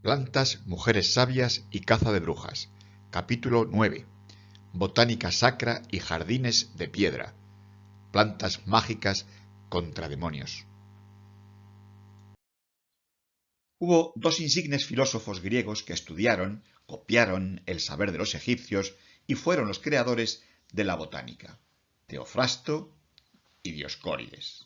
Plantas, mujeres sabias y caza de brujas. Capítulo 9. Botánica sacra y jardines de piedra. Plantas mágicas contra demonios. Hubo dos insignes filósofos griegos que estudiaron, copiaron el saber de los egipcios y fueron los creadores de la botánica: Teofrasto y Dioscórides.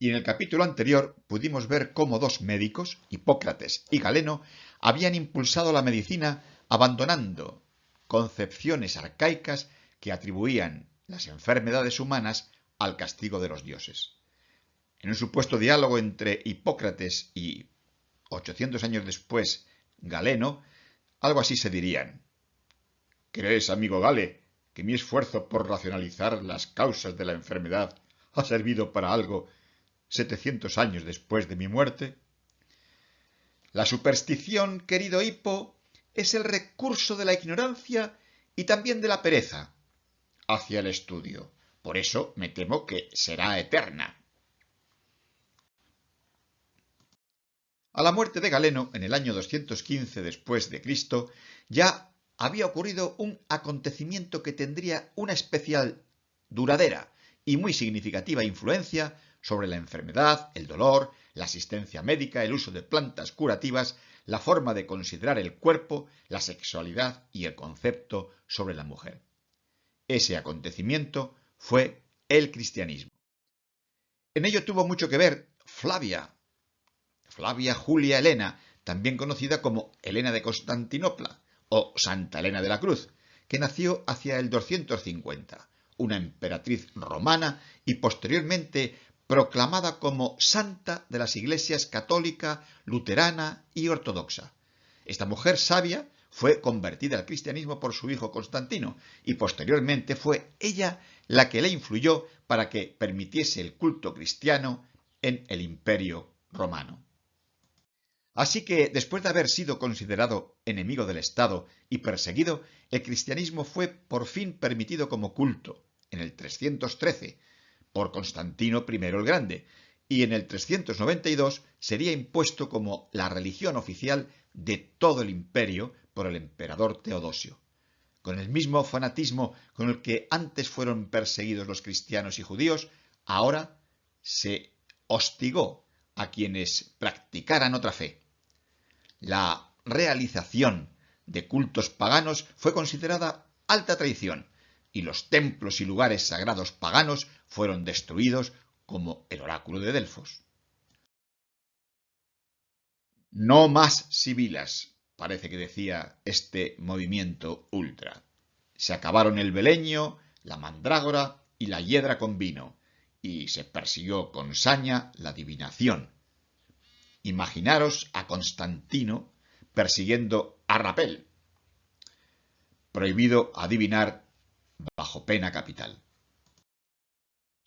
Y en el capítulo anterior pudimos ver cómo dos médicos, Hipócrates y Galeno, habían impulsado la medicina abandonando concepciones arcaicas que atribuían las enfermedades humanas al castigo de los dioses. En un supuesto diálogo entre Hipócrates y 800 años después Galeno, algo así se dirían: ¿Crees, amigo Gale, que mi esfuerzo por racionalizar las causas de la enfermedad ha servido para algo 700 años después de mi muerte? La superstición, querido Hipo, es el recurso de la ignorancia y también de la pereza hacia el estudio. Por eso me temo que será eterna. A la muerte de Galeno, en el año 215 después de Cristo, ya había ocurrido un acontecimiento que tendría una especial, duradera y muy significativa influencia sobre la enfermedad, el dolor, la asistencia médica, el uso de plantas curativas, la forma de considerar el cuerpo, la sexualidad y el concepto sobre la mujer. Ese acontecimiento fue el cristianismo. En ello tuvo mucho que ver Flavia Julia Helena, también conocida como Helena de Constantinopla o Santa Helena de la Cruz, que nació hacia el 250, una emperatriz romana y posteriormente proclamada como santa de las iglesias católica, luterana y ortodoxa. Esta mujer sabia fue convertida al cristianismo por su hijo Constantino y posteriormente fue ella la que le influyó para que permitiese el culto cristiano en el Imperio Romano. Así que, después de haber sido considerado enemigo del Estado y perseguido, el cristianismo fue por fin permitido como culto, en el 313, por Constantino I el Grande, y en el 392 sería impuesto como la religión oficial de todo el imperio por el emperador Teodosio. Con el mismo fanatismo con el que antes fueron perseguidos los cristianos y judíos, ahora se hostigó a quienes practicaran otra fe. La realización de cultos paganos fue considerada alta traición y los templos y lugares sagrados paganos fueron destruidos, como el oráculo de Delfos. No más sibilas, parece que decía este movimiento ultra. Se acabaron el beleño, la mandrágora y la hiedra con vino, y se persiguió con saña la adivinación. Imaginaros a Constantino persiguiendo a Rapel. Prohibido adivinar bajo pena capital.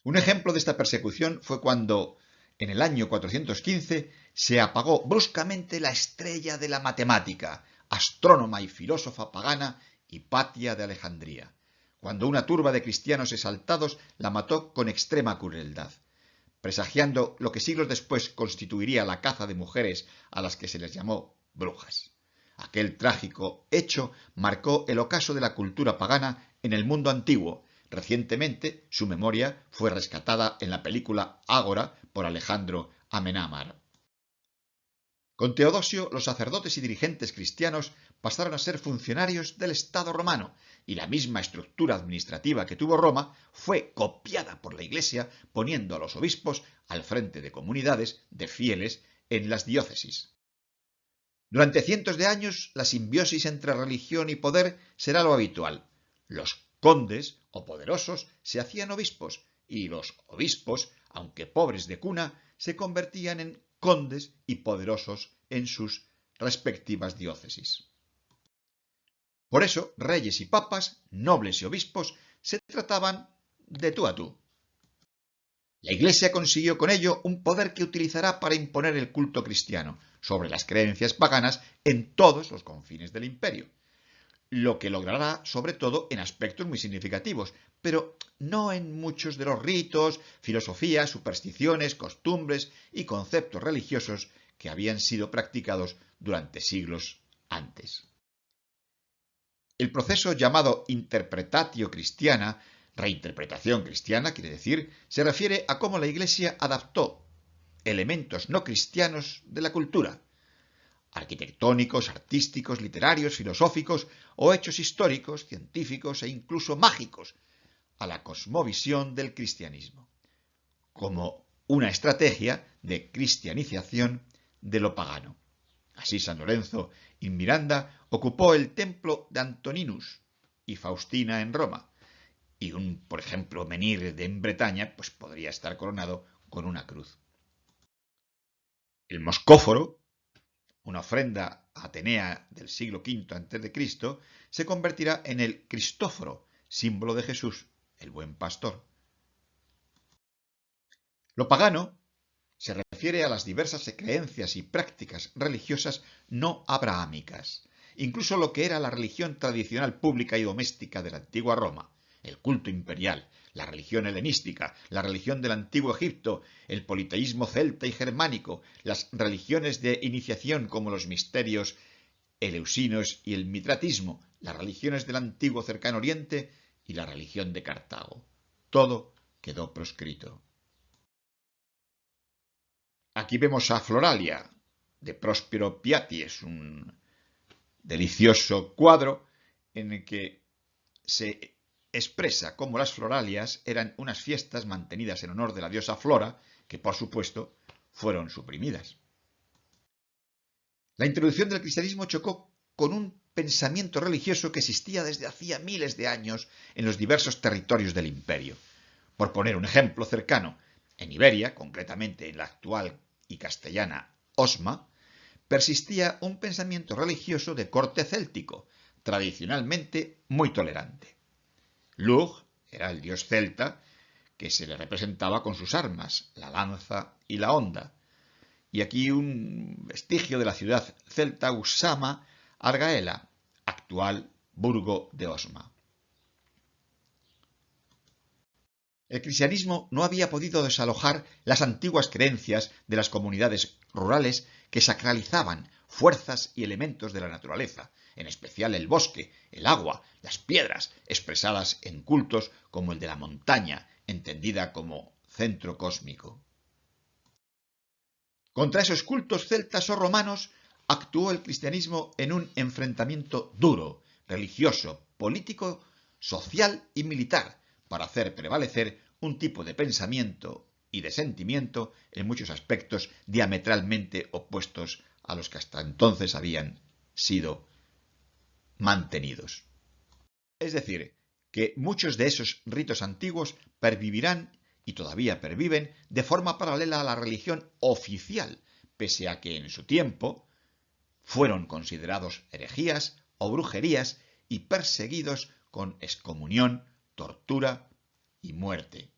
Un ejemplo de esta persecución fue cuando, en el año 415, se apagó bruscamente la estrella de la matemática, astrónoma y filósofa pagana Hipatia de Alejandría, cuando una turba de cristianos exaltados la mató con extrema crueldad, presagiando lo que siglos después constituiría la caza de mujeres a las que se les llamó brujas. Aquel trágico hecho marcó el ocaso de la cultura pagana en el mundo antiguo. Recientemente su memoria fue rescatada en la película Ágora por Alejandro Amenábar. Con Teodosio, los sacerdotes y dirigentes cristianos pasaron a ser funcionarios del Estado romano, y la misma estructura administrativa que tuvo Roma fue copiada por la Iglesia, poniendo a los obispos al frente de comunidades de fieles en las diócesis. Durante cientos de años, la simbiosis entre religión y poder será lo habitual. Los condes o poderosos se hacían obispos, y los obispos, aunque pobres de cuna, se convertían en condes y poderosos en sus respectivas diócesis. Por eso, reyes y papas, nobles y obispos, se trataban de tú a tú. La Iglesia consiguió con ello un poder que utilizará para imponer el culto cristiano sobre las creencias paganas en todos los confines del imperio, lo que logrará sobre todo en aspectos muy significativos, pero no en muchos de los ritos, filosofías, supersticiones, costumbres y conceptos religiosos que habían sido practicados durante siglos antes. El proceso llamado interpretatio cristiana, reinterpretación cristiana, quiere decir, se refiere a cómo la Iglesia adaptó elementos no cristianos de la cultura, arquitectónicos, artísticos, literarios, filosóficos o hechos históricos, científicos e incluso mágicos, a la cosmovisión del cristianismo, como una estrategia de cristianización de lo pagano. Así San Lorenzo in Miranda ocupó el templo de Antoninus y Faustina en Roma, y por ejemplo, menhir en Bretaña, pues podría estar coronado con una cruz. El moscóforo, una ofrenda atenea del siglo V a.C., se convertirá en el Cristóforo, símbolo de Jesús, el buen pastor. Lo pagano se refiere a las diversas creencias y prácticas religiosas no abrahámicas, incluso lo que era la religión tradicional pública y doméstica de la antigua Roma, el culto imperial, la religión helenística, la religión del antiguo Egipto, el politeísmo celta y germánico, las religiones de iniciación como los misterios eleusinos y el mitratismo, las religiones del antiguo cercano oriente y la religión de Cartago. Todo quedó proscrito. Aquí vemos a Floralia, de Prospero Piatti. Es un delicioso cuadro en el que se expresa cómo las Floralias eran unas fiestas mantenidas en honor de la diosa Flora, que por supuesto fueron suprimidas. La introducción del cristianismo chocó con un pensamiento religioso que existía desde hacía miles de años en los diversos territorios del imperio. Por poner un ejemplo cercano, en Iberia, concretamente en la actual y castellana Osma, persistía un pensamiento religioso de corte céltico, tradicionalmente muy tolerante. Lugh era el dios celta que se le representaba con sus armas, la lanza y la honda. Y aquí un vestigio de la ciudad celta Usama Argaela, actual burgo de Osma. El cristianismo no había podido desalojar las antiguas creencias de las comunidades rurales que sacralizaban fuerzas y elementos de la naturaleza, en especial el bosque, el agua, las piedras, expresadas en cultos como el de la montaña, entendida como centro cósmico. Contra esos cultos celtas o romanos actuó el cristianismo en un enfrentamiento duro, religioso, político, social y militar, para hacer prevalecer un tipo de pensamiento y de sentimiento en muchos aspectos diametralmente opuestos a los que hasta entonces habían sido mantenidos. Es decir, que muchos de esos ritos antiguos pervivirán y todavía perviven de forma paralela a la religión oficial, pese a que en su tiempo fueron considerados herejías o brujerías y perseguidos con excomunión, tortura y muerte.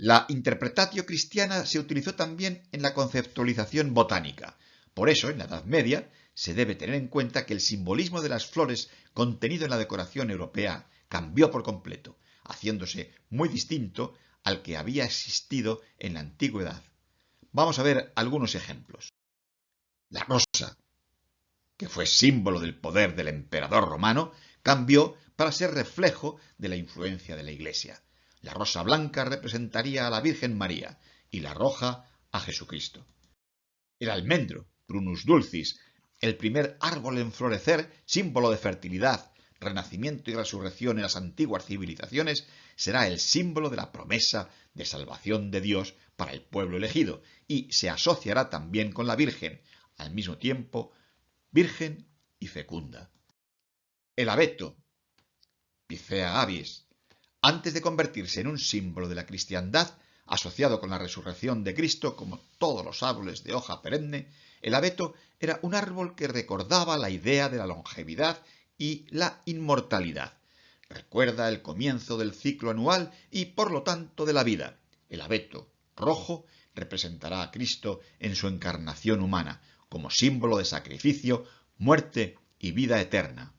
La interpretatio cristiana se utilizó también en la conceptualización botánica. Por eso, en la Edad Media, se debe tener en cuenta que el simbolismo de las flores contenido en la decoración europea cambió por completo, haciéndose muy distinto al que había existido en la antigüedad. Vamos a ver algunos ejemplos. La rosa, que fue símbolo del poder del emperador romano, cambió para ser reflejo de la influencia de la Iglesia. La rosa blanca representaría a la Virgen María y la roja a Jesucristo. El almendro, Prunus dulcis, el primer árbol en florecer, símbolo de fertilidad, renacimiento y resurrección en las antiguas civilizaciones, será el símbolo de la promesa de salvación de Dios para el pueblo elegido y se asociará también con la Virgen, al mismo tiempo virgen y fecunda. El abeto, Picea abies, antes de convertirse en un símbolo de la cristiandad, asociado con la resurrección de Cristo, como todos los árboles de hoja perenne, el abeto era un árbol que recordaba la idea de la longevidad y la inmortalidad. Recuerda el comienzo del ciclo anual y, por lo tanto, de la vida. El abeto rojo representará a Cristo en su encarnación humana, como símbolo de sacrificio, muerte y vida eterna.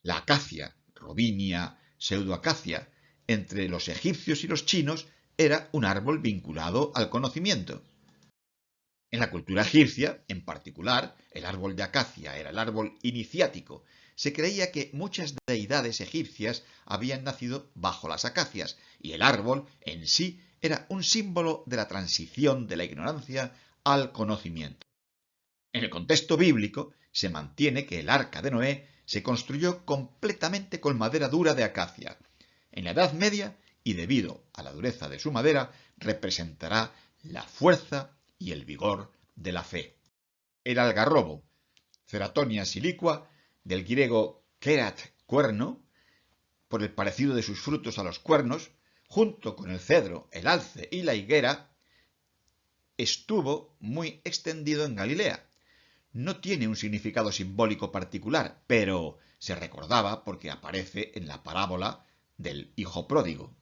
La acacia, Robinia pseudoacacia, entre los egipcios y los chinos, era un árbol vinculado al conocimiento. En la cultura egipcia, en particular, el árbol de acacia era el árbol iniciático. Se creía que muchas deidades egipcias habían nacido bajo las acacias, y el árbol en sí era un símbolo de la transición de la ignorancia al conocimiento. En el contexto bíblico, se mantiene que el arca de Noé se construyó completamente con madera dura de acacia. En la Edad Media, y debido a la dureza de su madera, representará la fuerza y el vigor de la fe. El algarrobo, Ceratonia siliqua, del griego kerat, cuerno, por el parecido de sus frutos a los cuernos, junto con el cedro, el alce y la higuera, estuvo muy extendido en Galilea. No tiene un significado simbólico particular, pero se recordaba porque aparece en la parábola del hijo pródigo.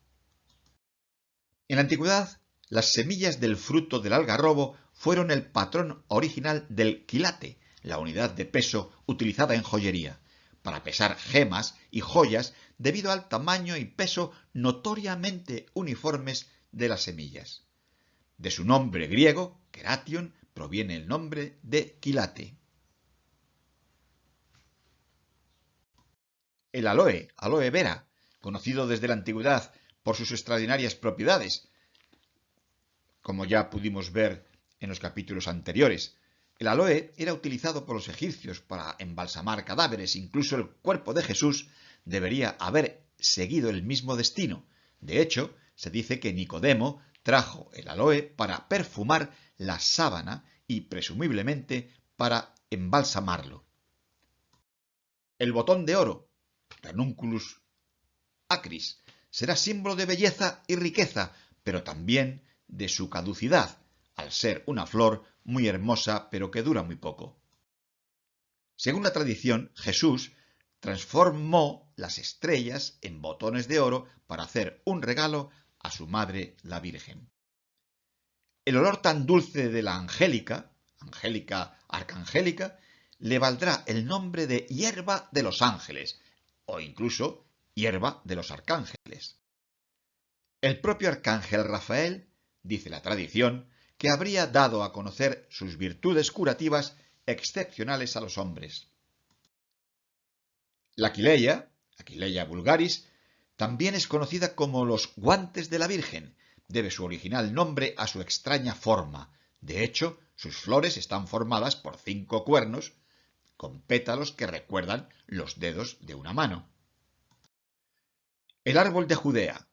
En la antigüedad, las semillas del fruto del algarrobo fueron el patrón original del quilate, la unidad de peso utilizada en joyería, para pesar gemas y joyas debido al tamaño y peso notoriamente uniformes de las semillas. De su nombre griego, keration, proviene el nombre de quilate. El aloe, aloe vera, conocido desde la antigüedad por sus extraordinarias propiedades, como ya pudimos ver en los capítulos anteriores. El aloe era utilizado por los egipcios para embalsamar cadáveres, incluso el cuerpo de Jesús debería haber seguido el mismo destino. De hecho, se dice que Nicodemo trajo el aloe para perfumar la sábana y presumiblemente para embalsamarlo. El botón de oro, Ranunculus acris, será símbolo de belleza y riqueza, pero también de su caducidad, al ser una flor muy hermosa pero que dura muy poco. Según la tradición, Jesús transformó las estrellas en botones de oro para hacer un regalo a su madre la Virgen. El olor tan dulce de la angélica, arcangélica, le valdrá el nombre de hierba de los ángeles, o incluso hierba de los arcángeles. El propio arcángel Rafael, dice la tradición, que habría dado a conocer sus virtudes curativas excepcionales a los hombres. La Aquileia vulgaris, también es conocida como los guantes de la Virgen. Debe su original nombre a su extraña forma. De hecho, sus flores están formadas por 5 cuernos con pétalos que recuerdan los dedos de una mano. El árbol de Judea,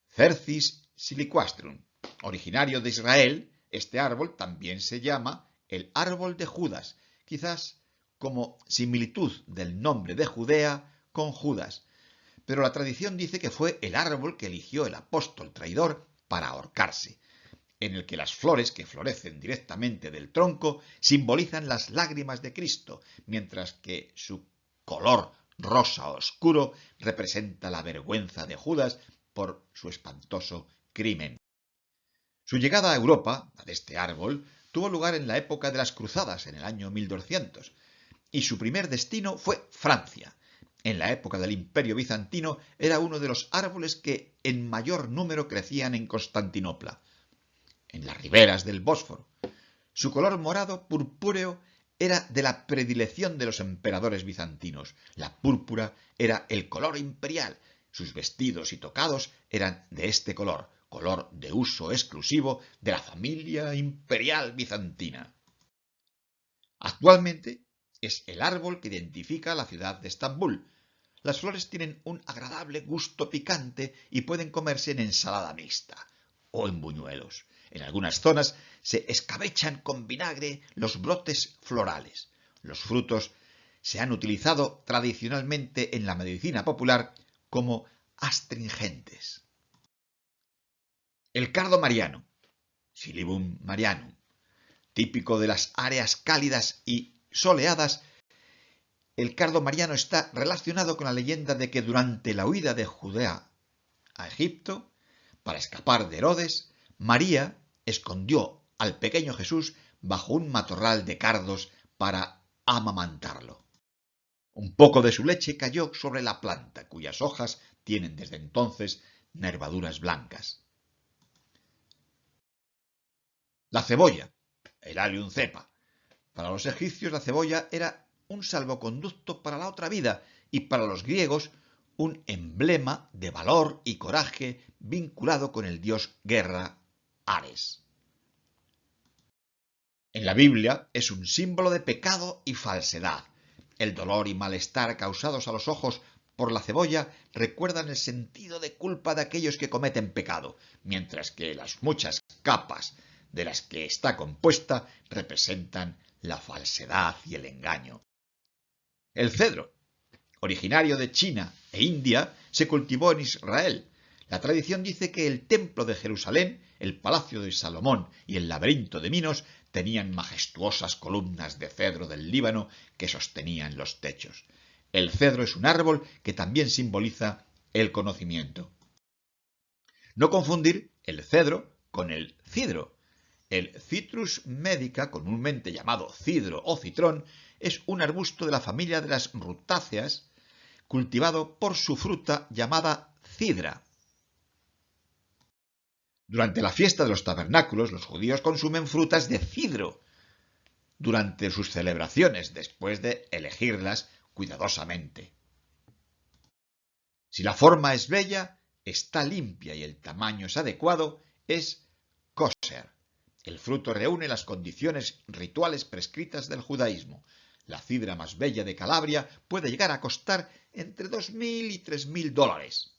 Cercis siliquastrum, originario de Israel, este árbol también se llama el árbol de Judas, quizás como similitud del nombre de Judea con Judas, pero la tradición dice que fue el árbol que eligió el apóstol traidor para ahorcarse, en el que las flores que florecen directamente del tronco simbolizan las lágrimas de Cristo, mientras que su color rosa oscuro representa la vergüenza de Judas por su espantoso crimen. Su llegada a Europa, a este árbol, tuvo lugar en la época de las Cruzadas, en el año 1200, y su primer destino fue Francia. En la época del Imperio Bizantino era uno de los árboles que en mayor número crecían en Constantinopla, en las riberas del Bósforo. Su color morado purpúreo era de la predilección de los emperadores bizantinos. La púrpura era el color imperial. Sus vestidos y tocados eran de este color de uso exclusivo de la familia imperial bizantina. Actualmente es el árbol que identifica la ciudad de Estambul. Las flores tienen un agradable gusto picante y pueden comerse en ensalada mixta o en buñuelos. En algunas zonas se escabechan con vinagre los brotes florales. Los frutos se han utilizado tradicionalmente en la medicina popular como astringentes. El cardo mariano, Silybum marianum, típico de las áreas cálidas y soleadas, el cardo mariano está relacionado con la leyenda de que durante la huida de Judea a Egipto, para escapar de Herodes, María escondió al pequeño Jesús bajo un matorral de cardos para amamantarlo. Un poco de su leche cayó sobre la planta, cuyas hojas tienen desde entonces nervaduras blancas. La cebolla, el Allium cepa. Para los egipcios la cebolla era un salvoconducto para la otra vida y para los griegos un emblema de valor y coraje vinculado con el dios guerra Ares. En la Biblia es un símbolo de pecado y falsedad. El dolor y malestar causados a los ojos por la cebolla recuerdan el sentido de culpa de aquellos que cometen pecado, mientras que las muchas capas de las que está compuesta representan la falsedad y el engaño. El cedro, originario de China e India, se cultivó en Israel. La tradición dice que el templo de Jerusalén, el palacio de Salomón y el laberinto de Minos tenían majestuosas columnas de cedro del Líbano que sostenían los techos. El cedro es un árbol que también simboliza el conocimiento. No confundir el cedro con el cidro. El Citrus medica, comúnmente llamado cidro o citrón, es un arbusto de la familia de las rutáceas, cultivado por su fruta llamada cidra. Durante la fiesta de los tabernáculos, los judíos consumen frutas de cidro durante sus celebraciones, después de elegirlas cuidadosamente. Si la forma es bella, está limpia y el tamaño es adecuado, es kosher. El fruto reúne las condiciones rituales prescritas del judaísmo. La cidra más bella de Calabria puede llegar a costar entre $2.000 y $3.000.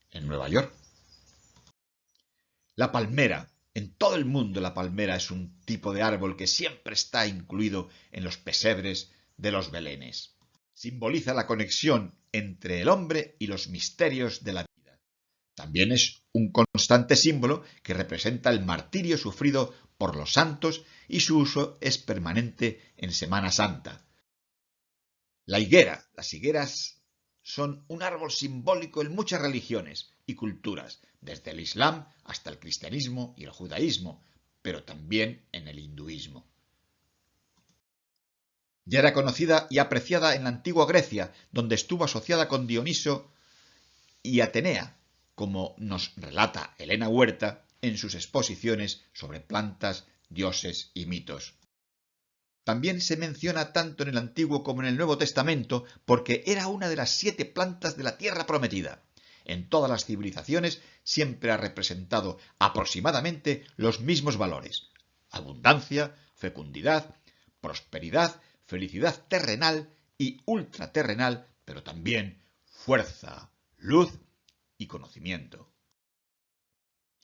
En Nueva York. La palmera. En todo el mundo la palmera es un tipo de árbol que siempre está incluido en los pesebres de los belenes. Simboliza la conexión entre el hombre y los misterios de la vida. También es un constante símbolo que representa el martirio sufrido por los santos y su uso es permanente en Semana Santa. La higuera. Las higueras son un árbol simbólico en muchas religiones y culturas, desde el Islam hasta el cristianismo y el judaísmo, pero también en el hinduismo. Ya era conocida y apreciada en la antigua Grecia, donde estuvo asociada con Dioniso y Atenea, como nos relata Elena Huerta en sus exposiciones sobre plantas, dioses y mitos. También se menciona tanto en el Antiguo como en el Nuevo Testamento porque era una de las 7 plantas de la Tierra Prometida. En todas las civilizaciones siempre ha representado aproximadamente los mismos valores: abundancia, fecundidad, prosperidad, felicidad terrenal y ultraterrenal, pero también fuerza, luz y conocimiento.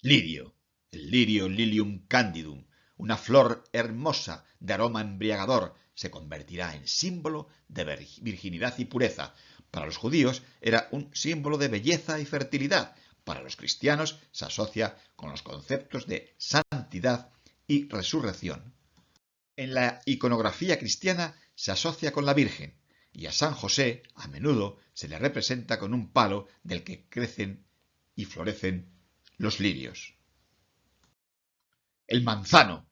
Lirio. El lirio Lilium candidum, una flor hermosa de aroma embriagador, se convertirá en símbolo de virginidad y pureza. Para los judíos era un símbolo de belleza y fertilidad. Para los cristianos se asocia con los conceptos de santidad y resurrección. En la iconografía cristiana se asocia con la Virgen y a San José a menudo se le representa con un palo del que crecen y florecen los lirios. El manzano.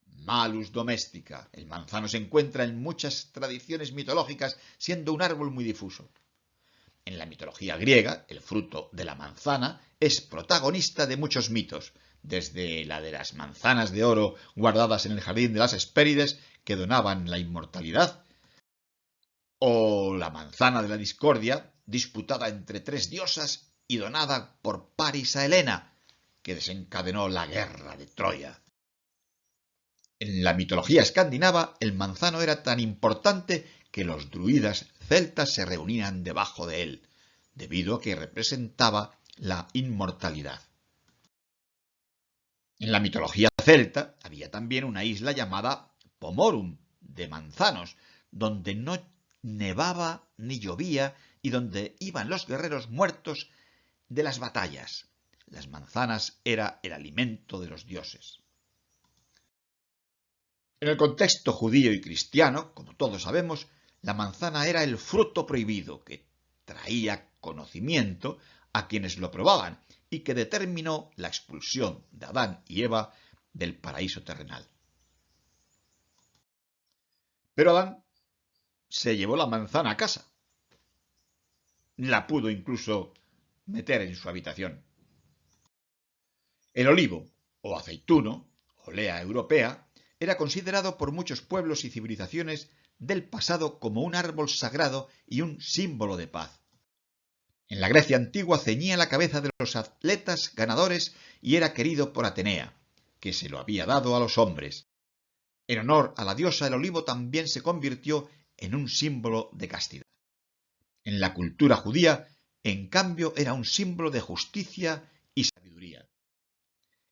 Malus domestica. El manzano se encuentra en muchas tradiciones mitológicas, siendo un árbol muy difuso. En la mitología griega, el fruto de la manzana es protagonista de muchos mitos, desde la de las manzanas de oro guardadas en el jardín de las Hespérides que donaban la inmortalidad, o la manzana de la discordia, disputada entre 3 diosas y donada por Paris a Helena, que desencadenó la guerra de Troya. En la mitología escandinava, el manzano era tan importante que los druidas celtas se reunían debajo de él, debido a que representaba la inmortalidad. En la mitología celta había también una isla llamada Pomorum, de manzanos, donde no nevaba ni llovía y donde iban los guerreros muertos de las batallas. Las manzanas era el alimento de los dioses. En el contexto judío y cristiano, como todos sabemos, la manzana era el fruto prohibido que traía conocimiento a quienes lo probaban y que determinó la expulsión de Adán y Eva del paraíso terrenal. Pero Adán se llevó la manzana a casa. La pudo incluso meter en su habitación. El olivo o aceituno, olea europea, era considerado por muchos pueblos y civilizaciones del pasado como un árbol sagrado y un símbolo de paz. En la Grecia antigua ceñía la cabeza de los atletas ganadores y era querido por Atenea, que se lo había dado a los hombres. En honor a la diosa, el olivo también se convirtió en un símbolo de castidad. En la cultura judía, en cambio, era un símbolo de justicia y sabiduría.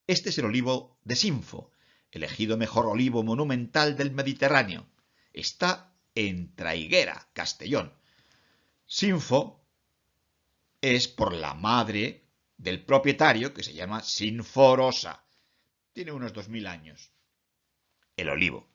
Este es el olivo de Sinfo, elegido mejor olivo monumental del Mediterráneo. Está en Traiguera, Castellón. Sinfo es por la madre del propietario, que se llama Sinforosa. Tiene unos 2000 años. El olivo.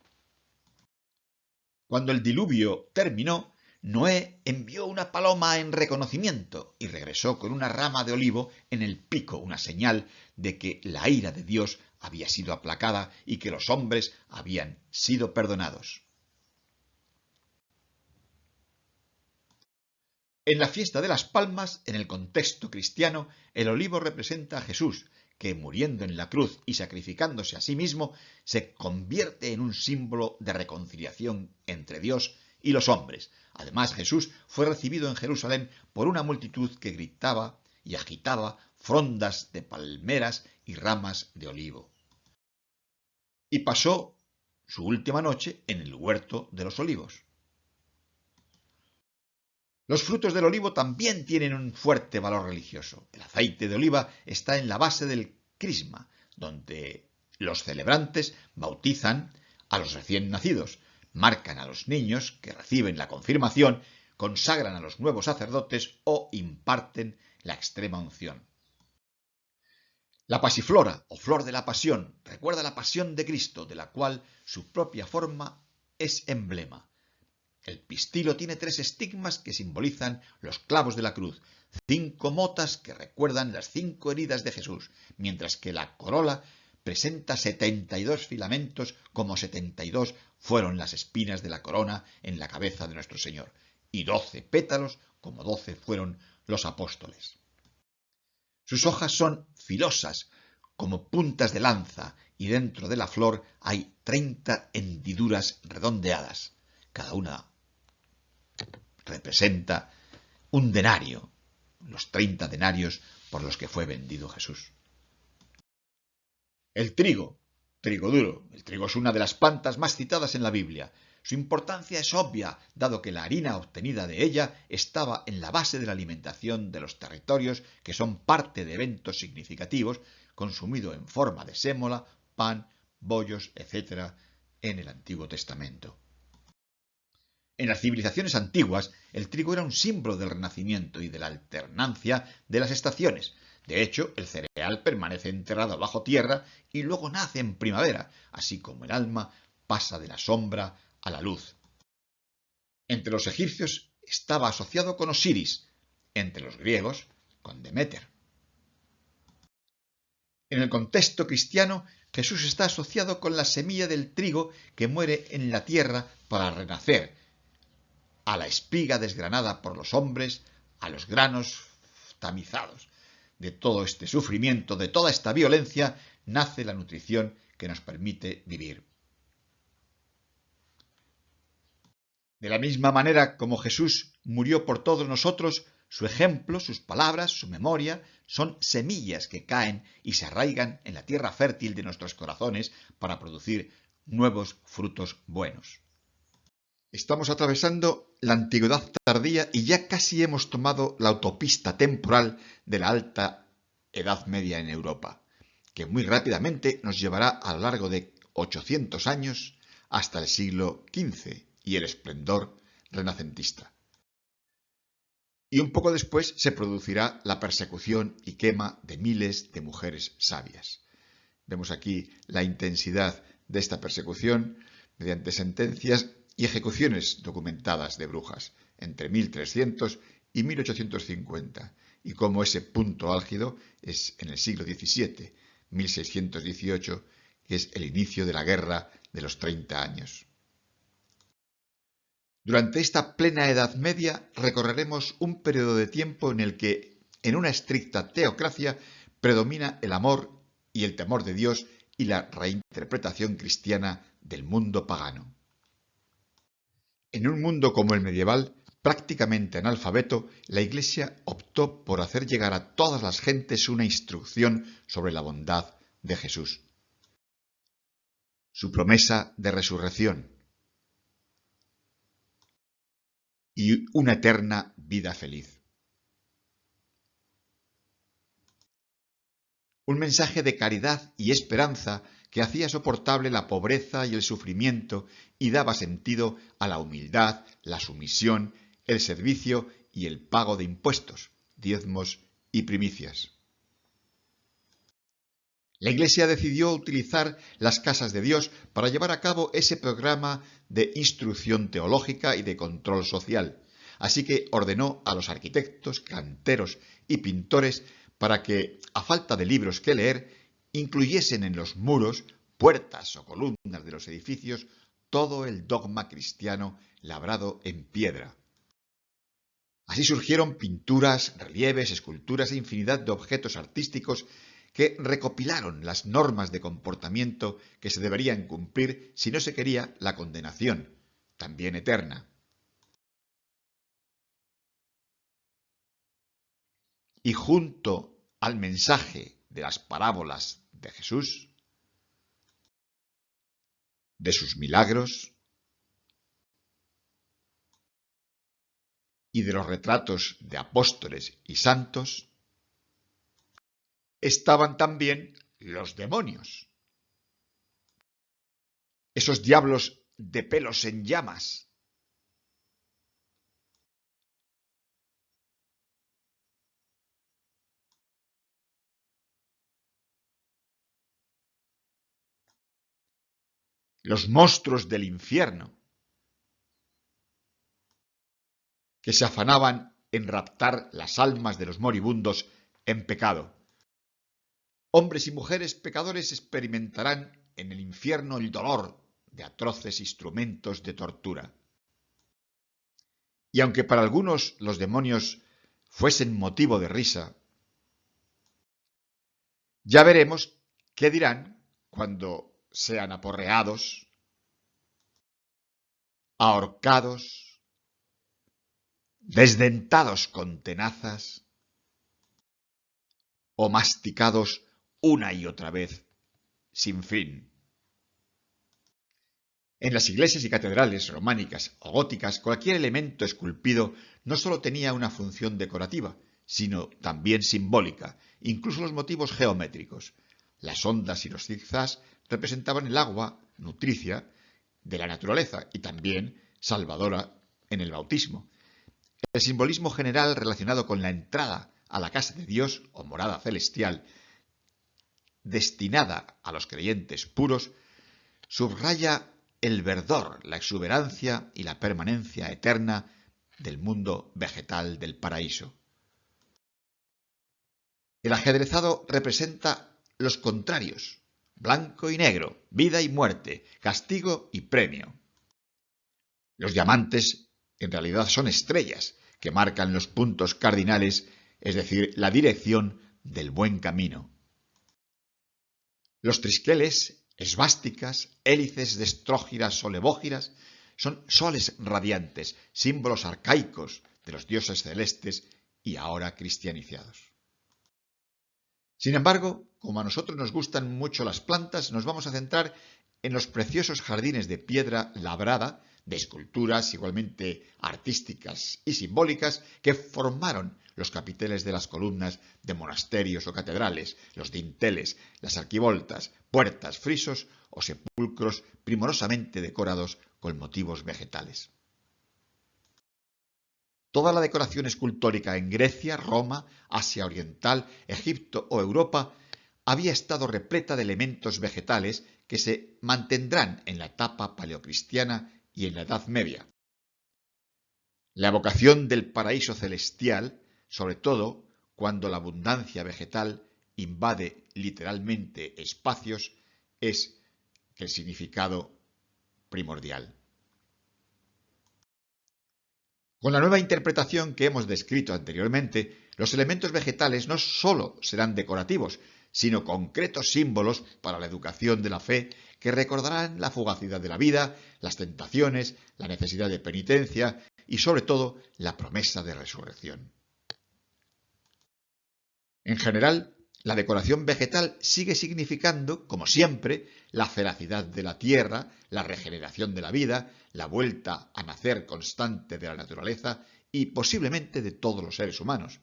Cuando el diluvio terminó, Noé envió una paloma en reconocimiento y regresó con una rama de olivo en el pico, una señal de que la ira de Dios había sido aplacada y que los hombres habían sido perdonados. En la fiesta de las Palmas, en el contexto cristiano, el olivo representa a Jesús, que muriendo en la cruz y sacrificándose a sí mismo, se convierte en un símbolo de reconciliación entre Dios y los hombres. Además, Jesús fue recibido en Jerusalén por una multitud que gritaba y agitaba frondas de palmeras y ramas de olivo. Y pasó su última noche en el huerto de los olivos. Los frutos del olivo también tienen un fuerte valor religioso. El aceite de oliva está en la base del crisma, donde los celebrantes bautizan a los recién nacidos, marcan a los niños que reciben la confirmación, consagran a los nuevos sacerdotes o imparten la extrema unción. La pasiflora, o flor de la pasión, recuerda la pasión de Cristo, de la cual su propia forma es emblema. El pistilo tiene 3 estigmas que simbolizan los clavos de la cruz, 5 motas que recuerdan las 5 heridas de Jesús, mientras que la corola presenta 72 filamentos como 72 fueron las espinas de la corona en la cabeza de nuestro Señor, y 12 pétalos como 12 fueron los apóstoles. Sus hojas son filosas, como puntas de lanza, y dentro de la flor hay 30 hendiduras redondeadas. Cada una representa un denario, los 30 denarios por los que fue vendido Jesús. El trigo duro. El trigo es una de las plantas más citadas en la Biblia. Su importancia es obvia, dado que la harina obtenida de ella estaba en la base de la alimentación de los territorios que son parte de eventos significativos, consumido en forma de sémola, pan, bollos, etc. en el Antiguo Testamento. En las civilizaciones antiguas, el trigo era un símbolo del renacimiento y de la alternancia de las estaciones. De hecho, el cereal permanece enterrado bajo tierra y luego nace en primavera, así como el alma pasa de la sombra a la luz. Entre los egipcios estaba asociado con Osiris, entre los griegos con Deméter. En el contexto cristiano, Jesús está asociado con la semilla del trigo que muere en la tierra para renacer, a la espiga desgranada por los hombres, a los granos tamizados. De todo este sufrimiento, de toda esta violencia, nace la nutrición que nos permite vivir. De la misma manera como Jesús murió por todos nosotros, su ejemplo, sus palabras, su memoria, son semillas que caen y se arraigan en la tierra fértil de nuestros corazones para producir nuevos frutos buenos. Estamos atravesando la antigüedad tardía y ya casi hemos tomado la autopista temporal de la alta Edad Media en Europa, que muy rápidamente nos llevará a lo largo de 800 años hasta el siglo XV y el esplendor renacentista. Y un poco después se producirá la persecución y quema de miles de mujeres sabias. Vemos aquí la intensidad de esta persecución mediante sentencias y ejecuciones documentadas de brujas entre 1300 y 1850, y cómo ese punto álgido es en el siglo XVII, 1618, que es el inicio de la Guerra de los 30 años. Durante esta plena Edad Media recorreremos un periodo de tiempo en el que, en una estricta teocracia, predomina el amor y el temor de Dios y la reinterpretación cristiana del mundo pagano. En un mundo como el medieval, prácticamente analfabeto, la Iglesia optó por hacer llegar a todas las gentes una instrucción sobre la bondad de Jesús, su promesa de resurrección y una eterna vida feliz. Un mensaje de caridad y esperanza que hacía soportable la pobreza y el sufrimiento y daba sentido a la humildad, la sumisión, el servicio y el pago de impuestos, diezmos y primicias. La Iglesia decidió utilizar las casas de Dios para llevar a cabo ese programa de instrucción teológica y de control social. Así que ordenó a los arquitectos, canteros y pintores para que, a falta de libros que leer, incluyesen en los muros, puertas o columnas de los edificios todo el dogma cristiano labrado en piedra. Así surgieron pinturas, relieves, esculturas e infinidad de objetos artísticos que recopilaron las normas de comportamiento que se deberían cumplir si no se quería la condenación, también eterna. Y junto al mensaje de las parábolas de Jesús, de sus milagros y de los retratos de apóstoles y santos, estaban también los demonios, esos diablos de pelos en llamas, los monstruos del infierno, que se afanaban en raptar las almas de los moribundos en pecado. Hombres y mujeres pecadores experimentarán en el infierno el dolor de atroces instrumentos de tortura. Y aunque para algunos los demonios fuesen motivo de risa, ya veremos qué dirán cuando sean aporreados, ahorcados, desdentados con tenazas o masticados una y otra vez sin fin. En las iglesias y catedrales románicas o góticas, cualquier elemento esculpido no solo tenía una función decorativa, sino también simbólica, incluso los motivos geométricos. Las ondas y los zigzags representaban el agua, nutricia, de la naturaleza y también salvadora en el bautismo. El simbolismo general relacionado con la entrada a la casa de Dios o morada celestial, destinada a los creyentes puros, subraya el verdor, la exuberancia y la permanencia eterna del mundo vegetal del paraíso. El ajedrezado representa los contrarios, blanco y negro, vida y muerte, castigo y premio. Los diamantes en realidad son estrellas que marcan los puntos cardinales, es decir, la dirección del buen camino. Los trisqueles, esvásticas, hélices de estrógiras o levógiras son soles radiantes, símbolos arcaicos de los dioses celestes y ahora cristianizados. Sin embargo, como a nosotros nos gustan mucho las plantas, nos vamos a centrar en los preciosos jardines de piedra labrada, de esculturas igualmente artísticas y simbólicas que formaron los capiteles de las columnas de monasterios o catedrales, los dinteles, las arquivoltas, puertas, frisos o sepulcros primorosamente decorados con motivos vegetales. Toda la decoración escultórica en Grecia, Roma, Asia Oriental, Egipto o Europa había estado repleta de elementos vegetales que se mantendrán en la etapa paleocristiana y en la Edad Media. La evocación del paraíso celestial, sobre todo cuando la abundancia vegetal invade literalmente espacios, es el significado primordial. Con la nueva interpretación que hemos descrito anteriormente, los elementos vegetales no solo serán decorativos, sino concretos símbolos para la educación de la fe que recordarán la fugacidad de la vida, las tentaciones, la necesidad de penitencia y sobre todo la promesa de resurrección. En general, la decoración vegetal sigue significando, como siempre, la feracidad de la tierra, la regeneración de la vida, la vuelta a nacer constante de la naturaleza y posiblemente de todos los seres humanos,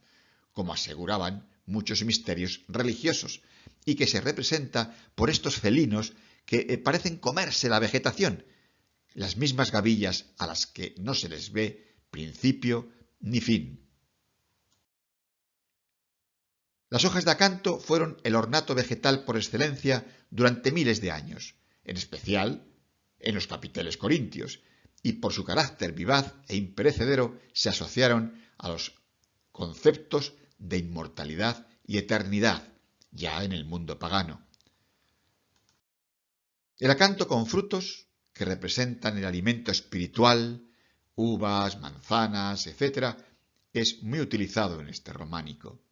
como aseguraban muchos misterios religiosos, y que se representa por estos felinos que parecen comerse la vegetación, las mismas gavillas a las que no se les ve principio ni fin. Las hojas de acanto fueron el ornato vegetal por excelencia durante miles de años, en especial en los capiteles corintios, y por su carácter vivaz e imperecedero se asociaron a los conceptos de inmortalidad y eternidad, ya en el mundo pagano. El acanto con frutos, que representan el alimento espiritual, uvas, manzanas, etc., es muy utilizado en este románico.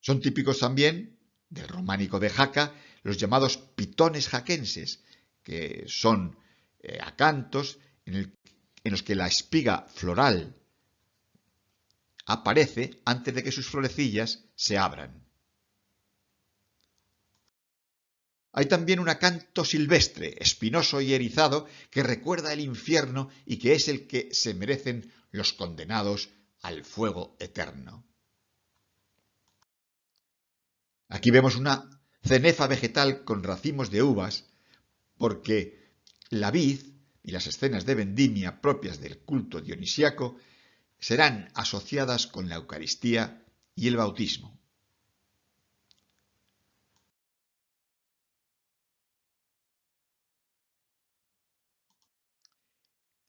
Son típicos también del románico de Jaca los llamados pitones jaquenses, que son acantos en los que la espiga floral aparece antes de que sus florecillas se abran. Hay también un acanto silvestre, espinoso y erizado, que recuerda el infierno y que es el que se merecen los condenados al fuego eterno. Aquí vemos una cenefa vegetal con racimos de uvas, porque la vid y las escenas de vendimia propias del culto dionisíaco serán asociadas con la Eucaristía y el bautismo.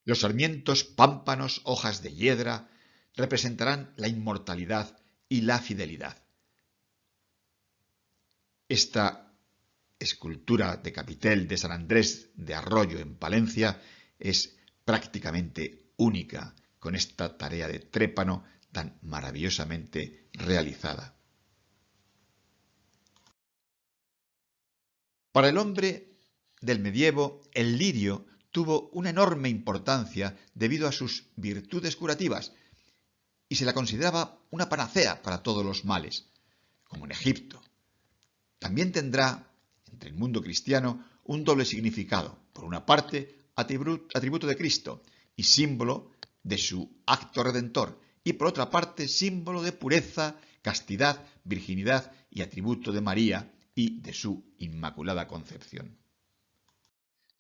Los sarmientos, pámpanos, hojas de hiedra representarán la inmortalidad y la fidelidad. Esta escultura de capitel de San Andrés de Arroyo en Palencia es prácticamente única con esta tarea de trépano tan maravillosamente realizada. Para el hombre del medievo, el lirio tuvo una enorme importancia debido a sus virtudes curativas y se la consideraba una panacea para todos los males, como en Egipto. También tendrá, entre el mundo cristiano, un doble significado. Por una parte, atributo de Cristo y símbolo de su acto redentor, y por otra parte, símbolo de pureza, castidad, virginidad y atributo de María y de su Inmaculada Concepción.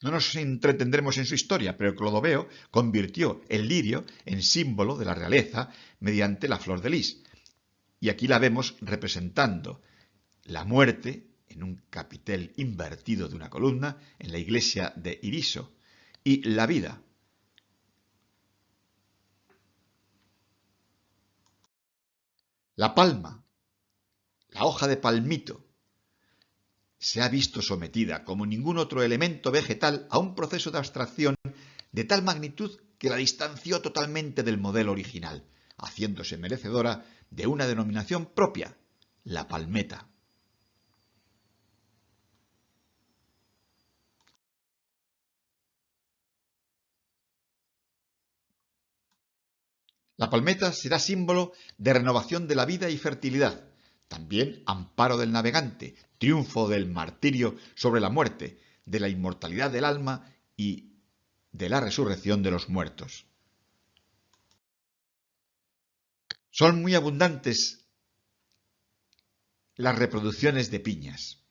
No nos entretendremos en su historia, pero Clodoveo convirtió el lirio en símbolo de la realeza mediante la flor de lis. Y aquí la vemos representando la muerte en un capitel invertido de una columna en la iglesia de Iriso y la vida. La palma, la hoja de palmito, se ha visto sometida como ningún otro elemento vegetal a un proceso de abstracción de tal magnitud que la distanció totalmente del modelo original, haciéndose merecedora de una denominación propia, la palmeta. La palmeta será símbolo de renovación de la vida y fertilidad, también amparo del navegante, triunfo del martirio sobre la muerte, de la inmortalidad del alma y de la resurrección de los muertos. Son muy abundantes las reproducciones de piñas.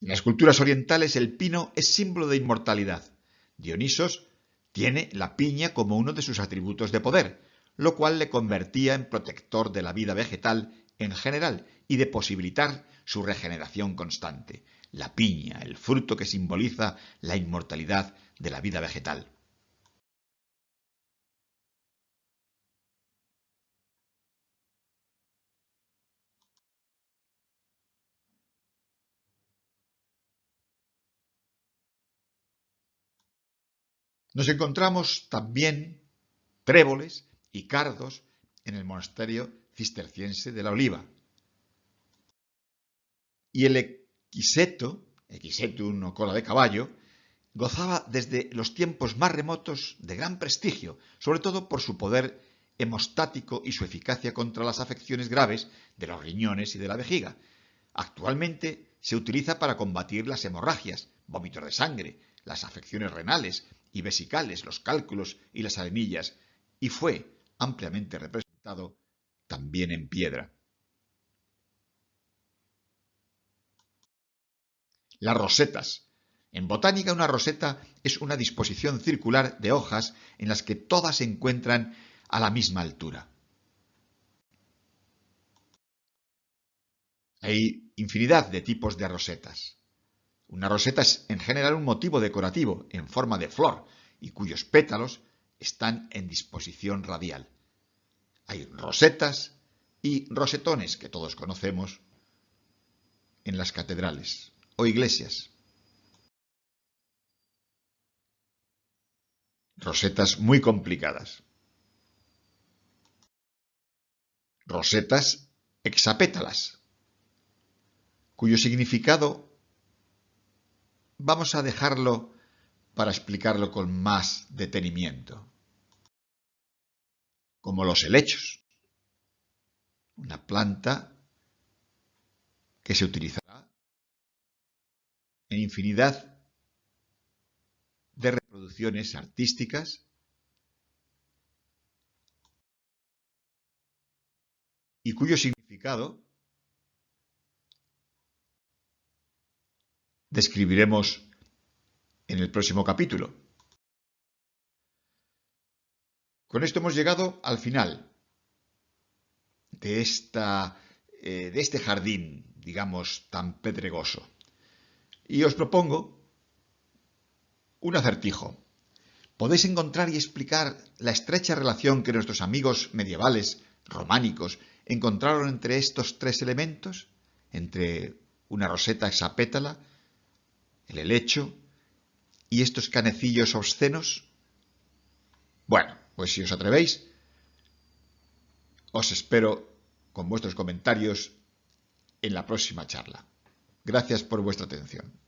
En las culturas orientales el pino es símbolo de inmortalidad. Dionisos tiene la piña como uno de sus atributos de poder, lo cual le convertía en protector de la vida vegetal en general y de posibilitar su regeneración constante. La piña, el fruto que simboliza la inmortalidad de la vida vegetal. Nos encontramos también tréboles y cardos en el monasterio cisterciense de la Oliva. Y el Equisetum o cola de caballo, gozaba desde los tiempos más remotos de gran prestigio, sobre todo por su poder hemostático y su eficacia contra las afecciones graves de los riñones y de la vejiga. Actualmente se utiliza para combatir las hemorragias, vómitos de sangre, las afecciones renales y vesicales, los cálculos y las anemillas, y fue ampliamente representado también en piedra. Las rosetas. En botánica, una roseta es una disposición circular de hojas en las que todas se encuentran a la misma altura. Hay infinidad de tipos de rosetas. Una roseta es en general un motivo decorativo en forma de flor y cuyos pétalos están en disposición radial. Hay rosetas y rosetones que todos conocemos en las catedrales o iglesias. Rosetas muy complicadas. Rosetas hexapétalas, cuyo significado vamos a dejarlo para explicarlo con más detenimiento. Como los helechos, una planta que se utilizará en infinidad de reproducciones artísticas y cuyo significado describiremos en el próximo capítulo. Con esto hemos llegado al final de este jardín, digamos, tan pedregoso. Y os propongo un acertijo. ¿Podéis encontrar y explicar la estrecha relación que nuestros amigos medievales, románicos, encontraron entre estos tres elementos? Entre una roseta hexapétala, el helecho y estos canecillos obscenos. Bueno, pues si os atrevéis, os espero con vuestros comentarios en la próxima charla. Gracias por vuestra atención.